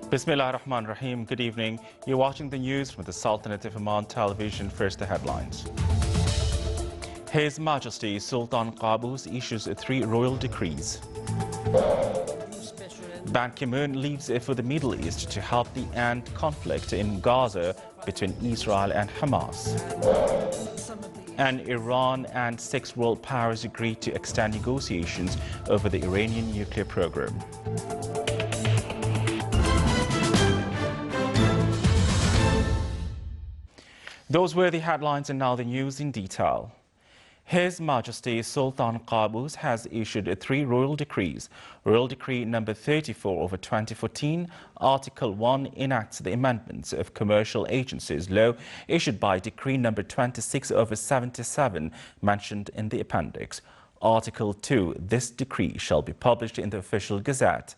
Bismillah ar-Rahman ar-Rahim. Good evening. You're watching the news from the Sultanate of Oman television. First, the headlines. His Majesty Sultan Qaboos issues 3 royal decrees. Ban Ki-moon leaves for the Middle East to help the end conflict in Gaza between Israel and Hamas. And Iran and 6 world powers agreed to extend negotiations over the Iranian nuclear program. Those were the headlines, and now the news in detail. His Majesty Sultan Qaboos has issued 3 royal decrees. Royal Decree number 34 over 2014, Article 1 enacts the amendments of Commercial Agencies Law issued by Decree number 26 over 77 mentioned in the appendix. Article 2, this decree shall be published in the Official Gazette.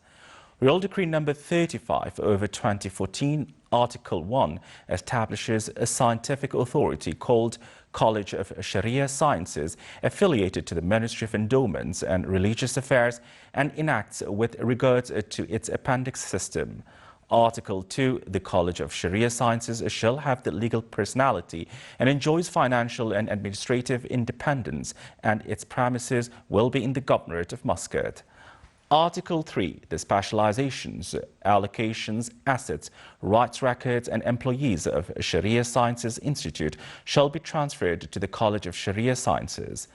Royal Decree number 35 over 2014, Article 1 establishes a scientific authority called College of Sharia Sciences affiliated to the Ministry of Endowments and Religious Affairs and enacts with regards to its appendix system. Article 2, the College of Sharia Sciences shall have the legal personality and enjoys financial and administrative independence, and its premises will be in the Governorate of Muscat. Article 3, the specializations, allocations, assets, rights records and employees of Sharia Sciences Institute shall be transferred to the College of Sharia Sciences.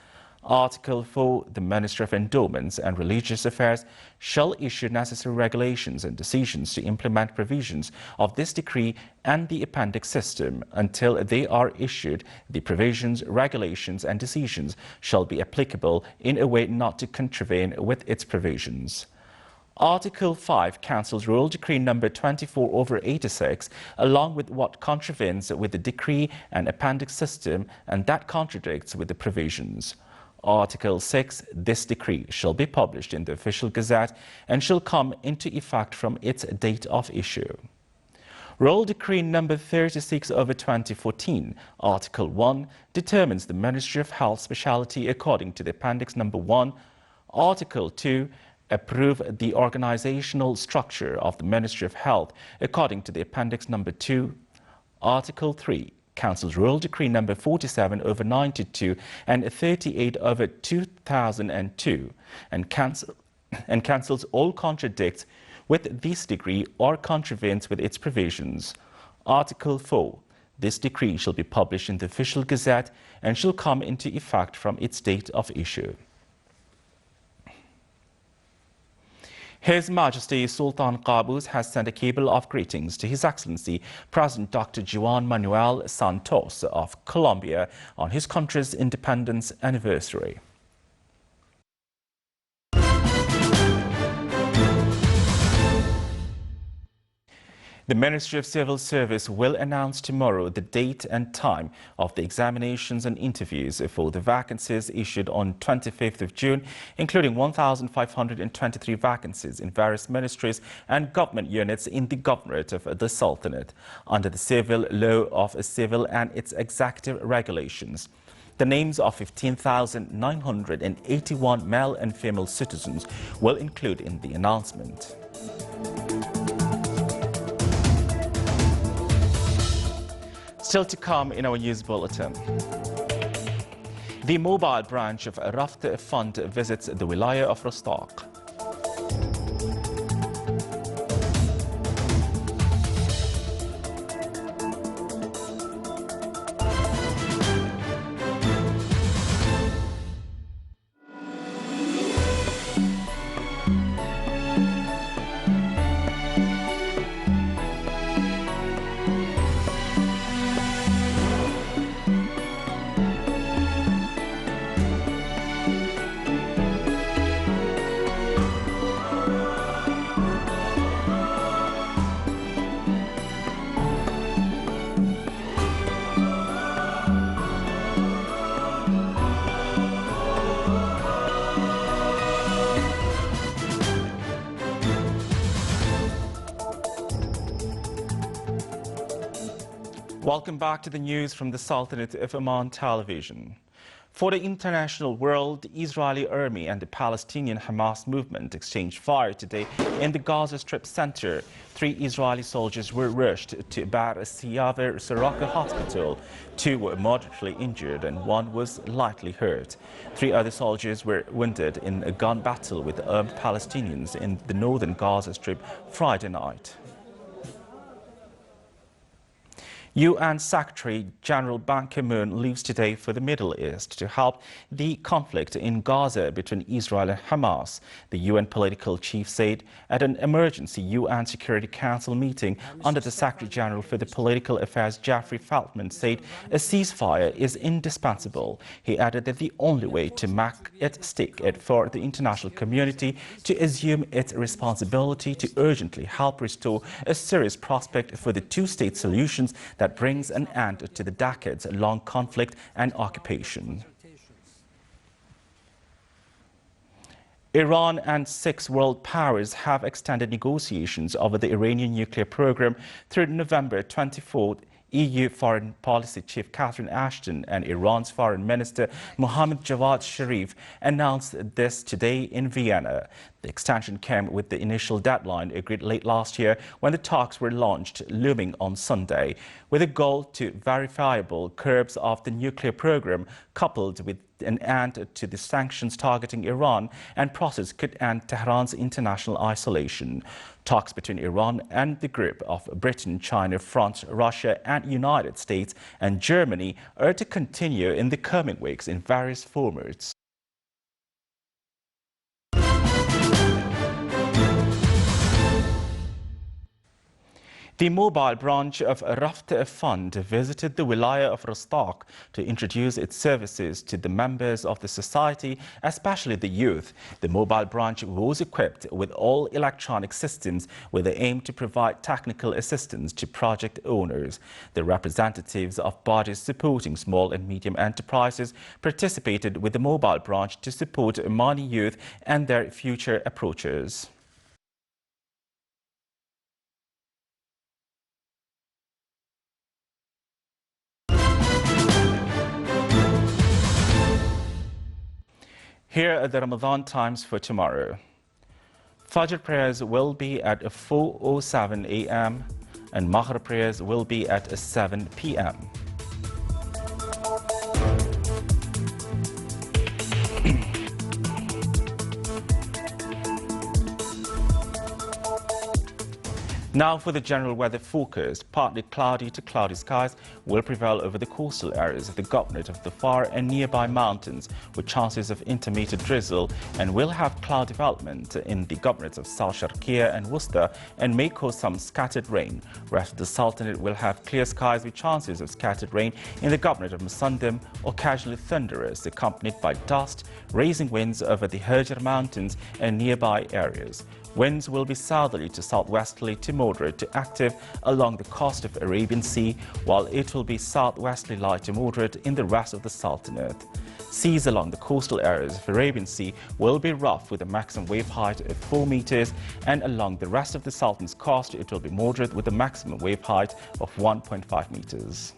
Article 4, the Ministry of Endowments and Religious Affairs shall issue necessary regulations and decisions to implement provisions of this decree and the appendix system. Until they are issued, the provisions, regulations and decisions shall be applicable in a way not to contravene with its provisions. Article 5 cancels Royal Decree number 24 over 86, along with what contravenes with the decree and appendix system and that contradicts with the provisions. Article 6, this decree shall be published in the Official Gazette and shall come into effect from its date of issue. Royal Decree number 36 over 2014, Article 1, determines the Ministry of Health speciality according to the Appendix number 1. Article 2, approve the organizational structure of the Ministry of Health according to the Appendix number 2. Article 3, cancels Royal Decree number 47 over 92 and 38 over 2002 and cancels all contradicts with this decree or contravenes with its provisions. Article 4. This decree shall be published in the Official Gazette and shall come into effect from its date of issue. His Majesty Sultan Qaboos has sent a cable of greetings to His Excellency President Dr. Juan Manuel Santos of Colombia on his country's independence anniversary. The Ministry of Civil Service will announce tomorrow the date and time of the examinations and interviews for the vacancies issued on 25th of June, including 1,523 vacancies in various ministries and government units in the Governorate of the Sultanate, under the Civil Law of Civil and its executive regulations. The names of 15,981 male and female citizens will include in the announcement. Still to come in our news bulletin. The mobile branch of Raft Fund visits the Wilaya of Rostock. Welcome back to the news from the Sultanate of Oman television. For the international world, the Israeli army and the Palestinian Hamas movement exchanged fire today in the Gaza Strip center. 3 Israeli soldiers were rushed to Bar Siaver Soroka Hospital. 2 were moderately injured and 1 was lightly hurt. 3 other soldiers were wounded in a gun battle with armed Palestinians in the northern Gaza Strip Friday night. UN Secretary General Ban Ki-moon leaves today for the Middle East to help the conflict in Gaza between Israel and Hamas. The UN political chief said at an emergency UN Security Council meeting under the Secretary General for the Political Affairs Jeffrey Feltman said a ceasefire is indispensable. He added that the only way to make it stick is for the international community to assume its responsibility to urgently help restore a serious prospect for the two-state solutions that brings an end to the decades-long conflict and occupation. Iran and 6 world powers have extended negotiations over the Iranian nuclear program through November 24th. EU Foreign Policy Chief Catherine Ashton and Iran's Foreign Minister Mohammad Javad Zarif announced this today in Vienna. The extension came with the initial deadline agreed late last year when the talks were launched, looming on Sunday, with a goal to verifiable curbs of the nuclear program coupled with an end to the sanctions targeting Iran and process could end Tehran's international isolation. Talks between Iran and the group of Britain, China, France, Russia and United States and Germany are to continue in the coming weeks in various formats. The mobile branch of Raft Fund visited the Wilaya of Rostock to introduce its services to the members of the society, especially the youth. The mobile branch was equipped with all electronic systems with the aim to provide technical assistance to project owners. The representatives of bodies supporting small and medium enterprises participated with the mobile branch to support Mani youth and their future approaches. Here are the Ramadan times for tomorrow. Fajr prayers will be at 4:07 a.m. and Maghrib prayers will be at 7 p.m. Now for the general weather forecast. Partly cloudy to cloudy skies will prevail over the coastal areas of the governorate of the far and nearby mountains, with chances of intermittent drizzle, and will have cloud development in the governorates of South Sharqiya and Worcester and may cause some scattered rain. Rest of the Sultanate will have clear skies with chances of scattered rain in the governorate of Musandam, occasionally thunderous, accompanied by dust, raising winds over the Hajar Mountains and nearby areas. Winds will be southerly to southwesterly to moderate to active along the coast of Arabian Sea, while it will be southwesterly light to moderate in the rest of the Sultanate. Seas along the coastal areas of Arabian Sea will be rough with a maximum wave height of 4 meters, and along the rest of the Sultan's coast it will be moderate with a maximum wave height of 1.5 meters.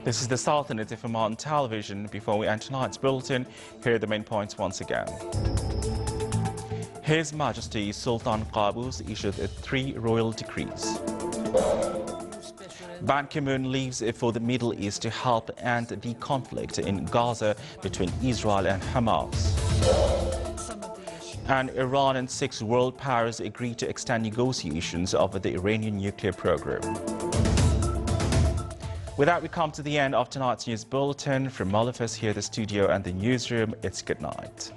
This is the Sultanate of Oman television. Before we end tonight's bulletin, here are the main points once again. His Majesty Sultan Qaboos issued 3 royal decrees. Ban Ki-moon leaves for the Middle East to help end the conflict in Gaza between Israel and Hamas. And Iran and 6 world powers agree to extend negotiations over the Iranian nuclear program. With that, we come to the end of tonight's news bulletin. From all of us here at the studio and the newsroom, it's good night.